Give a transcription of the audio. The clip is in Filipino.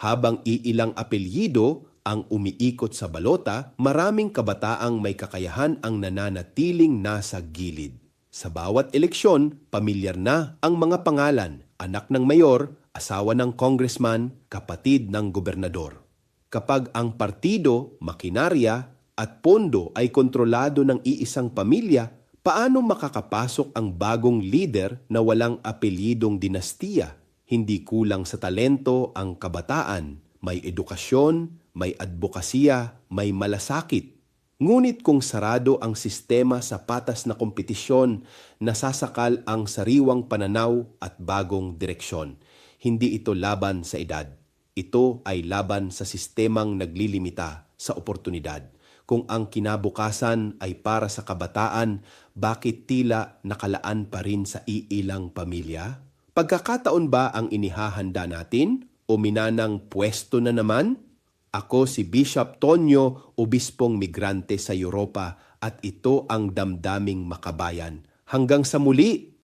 Habang iilang apelyido ang umiikot sa balota, maraming kabataang may kakayahan ang nananatiling nasa gilid. Sa bawat eleksyon, pamilyar na ang mga pangalan, anak ng mayor, asawa ng congressman, kapatid ng gobernador. Kapag ang partido, makinarya at pondo ay kontrolado ng iisang pamilya, paano makakapasok ang bagong leader na walang apelyidong dinastiya? Hindi kulang sa talento ang kabataan, may edukasyon, may advokasya, may malasakit. Ngunit kung sarado ang sistema sa patas na kompetisyon, nasasakal ang sariwang pananaw at bagong direksyon. Hindi ito laban sa edad. Ito ay laban sa sistemang naglilimita sa oportunidad. Kung ang kinabukasan ay para sa kabataan, bakit tila nakalaan pa rin sa iilang pamilya? Pagkakataon ba ang inihahanda natin o minanang pwesto na naman? Ako si Bishop Tonyo, obispong migrante sa Europa at ito ang damdaming makabayan. Hanggang sa muli!